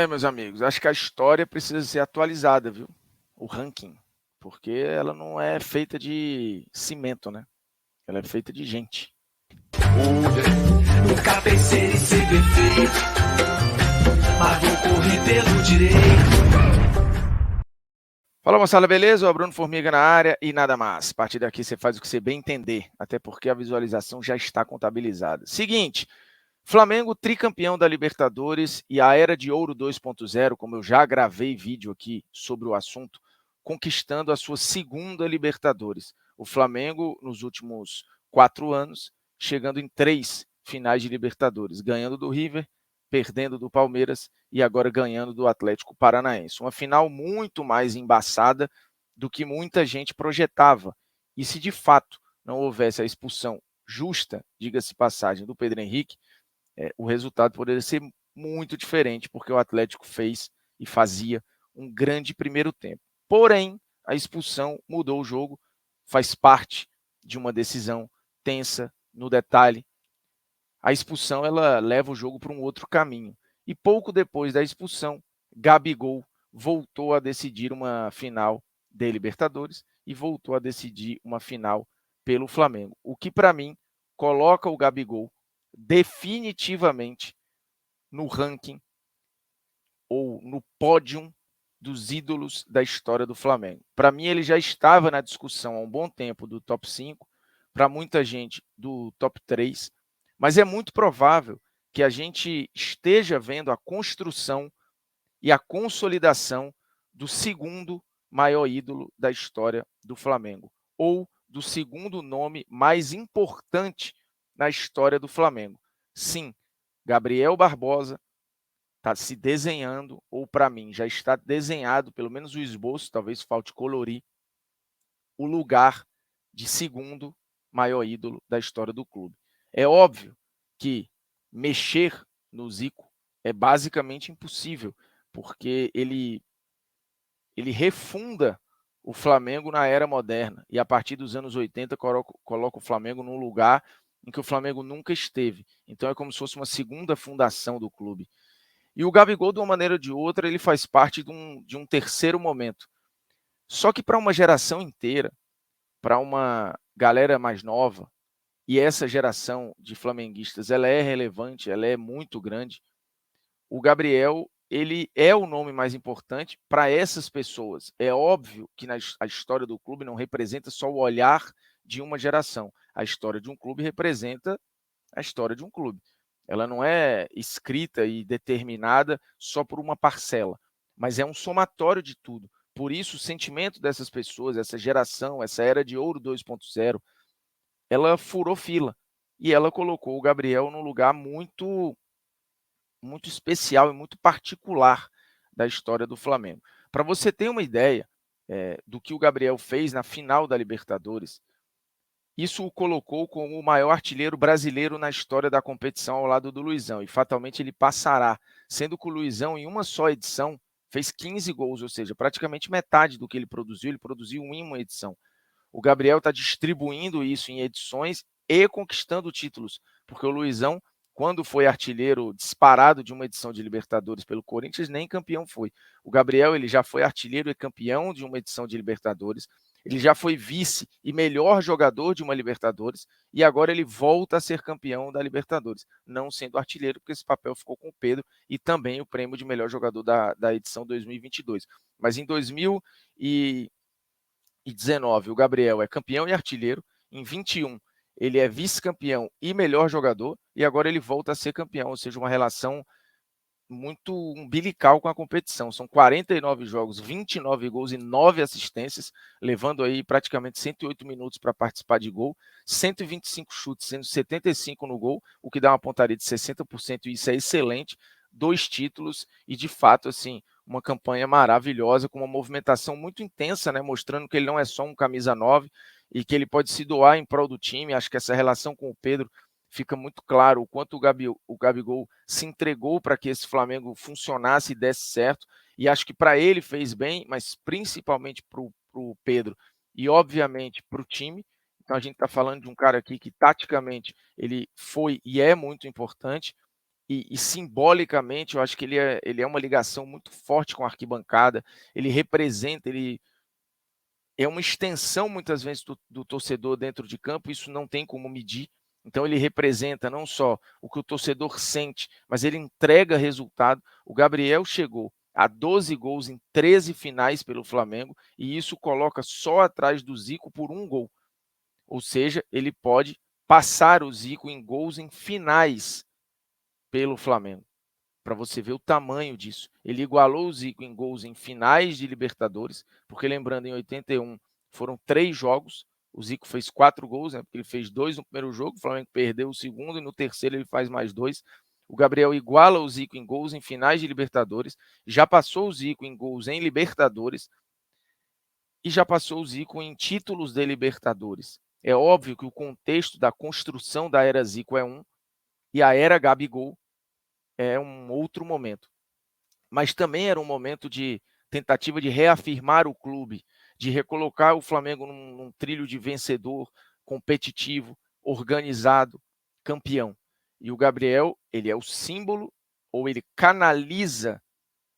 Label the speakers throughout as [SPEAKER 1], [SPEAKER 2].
[SPEAKER 1] Meus amigos, acho que a história precisa ser atualizada, viu? O ranking, porque ela não é feita de cimento, né? Ela é feita de gente.
[SPEAKER 2] Nunca pensei em ser perfeito, mas vou correr pelo direito.
[SPEAKER 1] Fala, moçada, beleza? O Bruno Formiga na área e nada mais. A partir daqui você faz o que você bem entender, até porque a visualização já está contabilizada. Seguinte, Flamengo tricampeão da Libertadores e a Era de Ouro 2.0, como eu já gravei vídeo aqui sobre o assunto, conquistando a sua segunda Libertadores. O Flamengo, nos últimos 4 anos, chegando em 3 finais de Libertadores, ganhando do River, perdendo do Palmeiras e agora ganhando do Atlético Paranaense. Uma final muito mais embaçada do que muita gente projetava. E se de fato não houvesse a expulsão justa, diga-se passagem, do Pedro Henrique, o resultado poderia ser muito diferente, porque o Atlético fez e fazia um grande primeiro tempo. Porém, a expulsão mudou o jogo, faz parte de uma decisão tensa no detalhe. A expulsão ela leva o jogo para um outro caminho. E pouco depois da expulsão, Gabigol voltou a decidir uma final de Libertadores e voltou a decidir uma final pelo Flamengo. O que, para mim, coloca o Gabigol definitivamente no ranking ou no pódio dos ídolos da história do Flamengo. Para mim, ele já estava na discussão há um bom tempo do top 5, para muita gente do top 3, mas é muito provável que a gente esteja vendo a construção e a consolidação do segundo maior ídolo da história do Flamengo, ou do segundo nome mais importante na história do Flamengo. Sim, Gabriel Barbosa está se desenhando, ou para mim já está desenhado, pelo menos o esboço, talvez falte colorir, o lugar de segundo maior ídolo da história do clube. É óbvio que mexer no Zico é basicamente impossível, porque ele refunda o Flamengo na era moderna e a partir dos anos 80 coloca o Flamengo num lugar em que o Flamengo nunca esteve. Então é como se fosse uma segunda fundação do clube. E o Gabigol, de uma maneira ou de outra, ele faz parte de um terceiro momento. Só que para uma geração inteira, para uma galera mais nova, e essa geração de flamenguistas, ela é relevante, ela é muito grande, o Gabriel, ele é o nome mais importante para essas pessoas. É óbvio que a história do clube não representa só o olhar de uma geração. A história de um clube representa a história de um clube. Ela não é escrita e determinada só por uma parcela, mas é um somatório de tudo. Por isso, o sentimento dessas pessoas, essa geração, essa era de ouro 2.0, ela furou fila e ela colocou o Gabriel num lugar muito especial e muito particular da história do Flamengo. Para você ter uma ideia do que o Gabriel fez na final da Libertadores, isso o colocou como o maior artilheiro brasileiro na história da competição ao lado do Luizão, e fatalmente ele passará, sendo que o Luizão, em uma só edição, fez 15 gols, ou seja, praticamente metade do que ele produziu em uma edição. O Gabriel está distribuindo isso em edições e conquistando títulos, porque o Luizão, quando foi artilheiro disparado de uma edição de Libertadores pelo Corinthians, nem campeão foi. O Gabriel ele já foi artilheiro e campeão de uma edição de Libertadores, ele já foi vice e melhor jogador de uma Libertadores, e agora ele volta a ser campeão da Libertadores, não sendo artilheiro, porque esse papel ficou com o Pedro, e também o prêmio de melhor jogador da edição 2022. Mas em 2019, o Gabriel é campeão e artilheiro. Em 21, ele é vice-campeão e melhor jogador. E agora ele volta a ser campeão, ou seja, uma relação muito umbilical com a competição. São 49 jogos, 29 gols e 9 assistências, levando aí praticamente 108 minutos para participar de gol, 125 chutes, sendo 75 no gol, o que dá uma pontaria de 60%, e isso é excelente. 2 títulos e, de fato, assim, uma campanha maravilhosa, com uma movimentação muito intensa, né, mostrando que ele não é só um camisa 9 e que ele pode se doar em prol do time. Acho que essa relação com o Pedro fica muito claro o quanto o Gabigol se entregou para que esse Flamengo funcionasse e desse certo, e acho que para ele fez bem, mas principalmente para o Pedro e, obviamente, para o time. Então a gente está falando de um cara aqui que, taticamente, ele foi e é muito importante, e simbolicamente eu acho que ele é uma ligação muito forte com a arquibancada, ele representa, ele é uma extensão muitas vezes do torcedor dentro de campo, isso não tem como medir. Então ele representa não só o que o torcedor sente, mas ele entrega resultado. O Gabriel chegou a 12 gols em 13 finais pelo Flamengo, e isso coloca só atrás do Zico por um gol. Ou seja, ele pode passar o Zico em gols em finais pelo Flamengo, para você ver o tamanho disso. Ele igualou o Zico em gols em finais de Libertadores, porque lembrando, em 81 foram 3 jogos, o Zico fez 4 gols, né, porque ele fez 2 no primeiro jogo, o Flamengo perdeu o segundo, e no terceiro ele faz mais 2. O Gabriel iguala o Zico em gols em finais de Libertadores, já passou o Zico em gols em Libertadores, e já passou o Zico em títulos de Libertadores. É óbvio que o contexto da construção da era Zico é um, e a era Gabigol é um outro momento. Mas também era um momento de tentativa de reafirmar o clube, de recolocar o Flamengo num trilho de vencedor, competitivo, organizado, campeão. E o Gabriel, ele é o símbolo, ou ele canaliza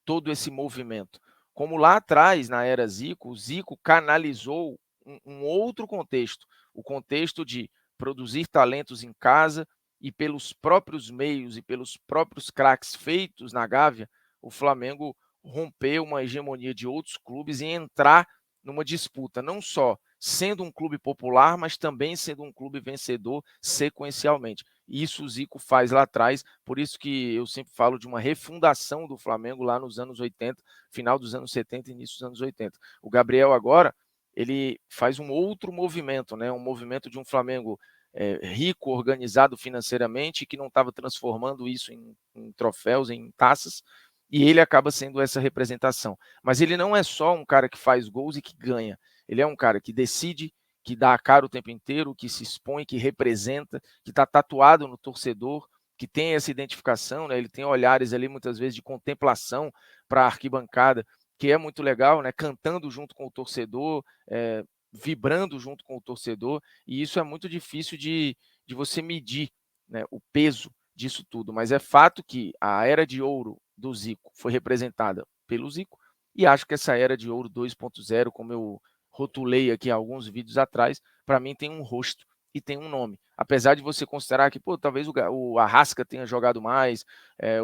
[SPEAKER 1] todo esse movimento. Como lá atrás, na era Zico, o Zico canalizou um outro contexto, o contexto de produzir talentos em casa e pelos próprios meios e pelos próprios craques feitos na Gávea, o Flamengo romper uma hegemonia de outros clubes e entrar numa disputa, não só sendo um clube popular, mas também sendo um clube vencedor sequencialmente. Isso o Zico faz lá atrás, por isso que eu sempre falo de uma refundação do Flamengo lá nos anos 80, final dos anos 70 e início dos anos 80. O Gabriel agora, ele faz um outro movimento, né? Um movimento de um Flamengo rico, organizado financeiramente, que não estava transformando isso em troféus, em taças, e ele acaba sendo essa representação. Mas ele não é só um cara que faz gols e que ganha, ele é um cara que decide, que dá a cara o tempo inteiro, que se expõe, que representa, que está tatuado no torcedor, que tem essa identificação, né? Ele tem olhares ali muitas vezes de contemplação para a arquibancada, que é muito legal, né? Cantando junto com o torcedor, vibrando junto com o torcedor, e isso é muito difícil de você medir, né, o peso disso tudo, mas é fato que a era de ouro do Zico foi representada pelo Zico, e acho que essa era de ouro 2.0, como eu rotulei aqui alguns vídeos atrás, para mim tem um rosto e tem um nome. Apesar de você considerar que, pô, talvez o Arrasca tenha jogado mais,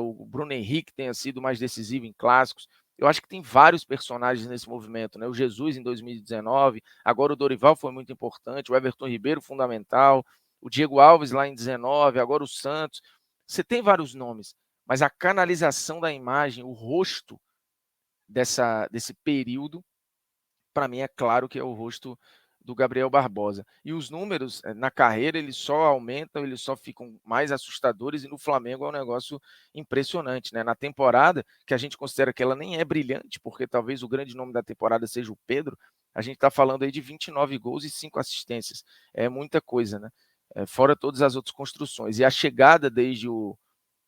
[SPEAKER 1] o Bruno Henrique tenha sido mais decisivo em clássicos, eu acho que tem vários personagens nesse movimento, né? O Jesus em 2019, agora o Dorival foi muito importante, o Everton Ribeiro fundamental, o Diego Alves lá em 19, agora o Santos. Você tem vários nomes, mas a canalização da imagem, o rosto desse período, para mim é claro que é o rosto do Gabriel Barbosa. E os números na carreira, eles só aumentam, eles só ficam mais assustadores, e no Flamengo é um negócio impressionante, né? Na temporada, que a gente considera que ela nem é brilhante, porque talvez o grande nome da temporada seja o Pedro, a gente está falando aí de 29 gols e 5 assistências. É muita coisa, né? Fora todas as outras construções. E a chegada desde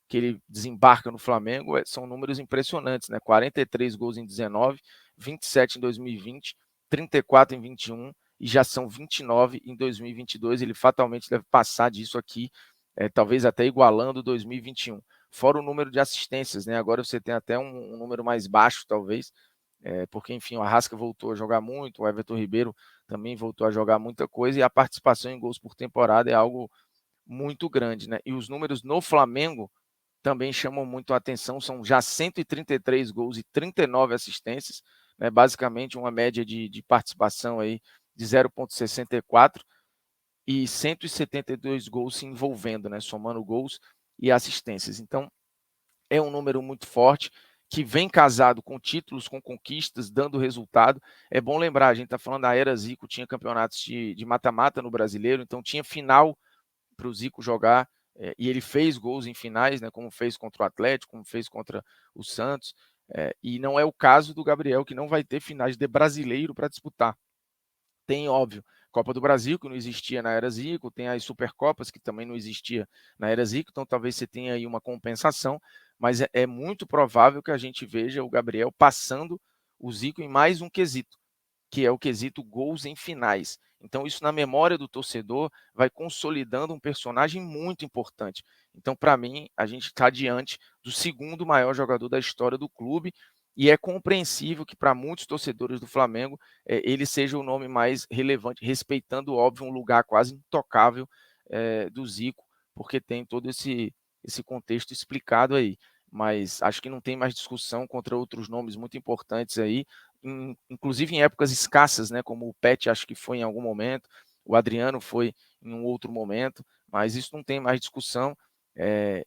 [SPEAKER 1] que ele desembarca no Flamengo são números impressionantes, né? 43 gols em 19, 27 em 2020, 34 em 21 e já são 29 em 2022. Ele fatalmente deve passar disso aqui, talvez até igualando 2021. Fora o número de assistências, né? Agora você tem até um número mais baixo, talvez, porque, enfim, o Arrasca voltou a jogar muito, o Everton Ribeiro também voltou a jogar muita coisa, e a participação em gols por temporada é algo muito grande, né? E os números no Flamengo também chamam muito a atenção, são já 133 gols e 39 assistências, né? Basicamente uma média de participação aí de 0,64 e 172 gols se envolvendo, né? Somando gols e assistências. Então, é um número muito forte, que vem casado com títulos, com conquistas, dando resultado. É bom lembrar, a gente está falando da era Zico, tinha campeonatos de mata-mata no Brasileiro, então tinha final para o Zico jogar, e ele fez gols em finais, né, como fez contra o Atlético, como fez contra o Santos, e não é o caso do Gabriel, que não vai ter finais de brasileiro para disputar. Tem, óbvio, Copa do Brasil, que não existia na era Zico, tem as Supercopas, que também não existia na era Zico, então talvez você tenha aí uma compensação, mas é muito provável que a gente veja o Gabriel passando o Zico em mais um quesito, que é o quesito gols em finais. Então, isso na memória do torcedor vai consolidando um personagem muito importante. Então, para mim, a gente está diante do segundo maior jogador da história do clube, e é compreensível que para muitos torcedores do Flamengo ele seja o nome mais relevante, respeitando, óbvio, um lugar quase intocável do Zico, porque tem todo esse contexto explicado aí. Mas acho que não tem mais discussão contra outros nomes muito importantes aí, inclusive em épocas escassas, né, como o Pet acho que foi em algum momento, o Adriano foi em um outro momento, mas isso não tem mais discussão.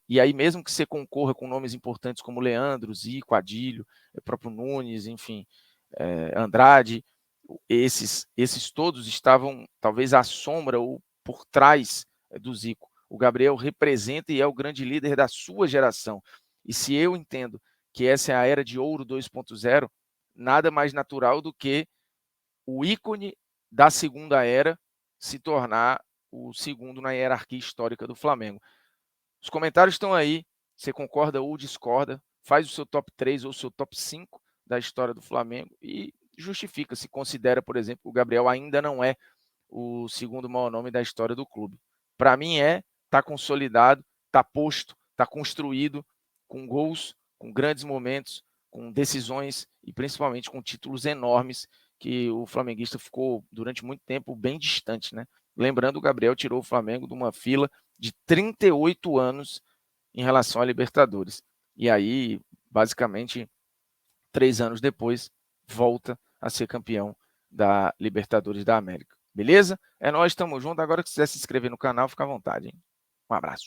[SPEAKER 1] E aí mesmo que você concorra com nomes importantes como Leandro, Zico, Adílio, o próprio Nunes, enfim, Andrade, esses todos estavam talvez à sombra ou por trás do Zico. O Gabriel representa e é o grande líder da sua geração. E se eu entendo que essa é a era de ouro 2.0, nada mais natural do que o ícone da segunda era se tornar o segundo na hierarquia histórica do Flamengo. Os comentários estão aí, você concorda ou discorda, faz o seu top 3 ou o seu top 5 da história do Flamengo e justifica se considera, por exemplo, que o Gabriel ainda não é o segundo maior nome da história do clube. Para mim está consolidado, está posto, está construído, com gols, com grandes momentos, com decisões e principalmente com títulos enormes que o flamenguista ficou durante muito tempo bem distante, né? Lembrando, o Gabriel tirou o Flamengo de uma fila de 38 anos em relação à Libertadores. E aí, basicamente, 3 anos depois, volta a ser campeão da Libertadores da América. Beleza? É nóis, tamo junto. Agora, que quiser se inscrever no canal, fica à vontade, hein? Um abraço.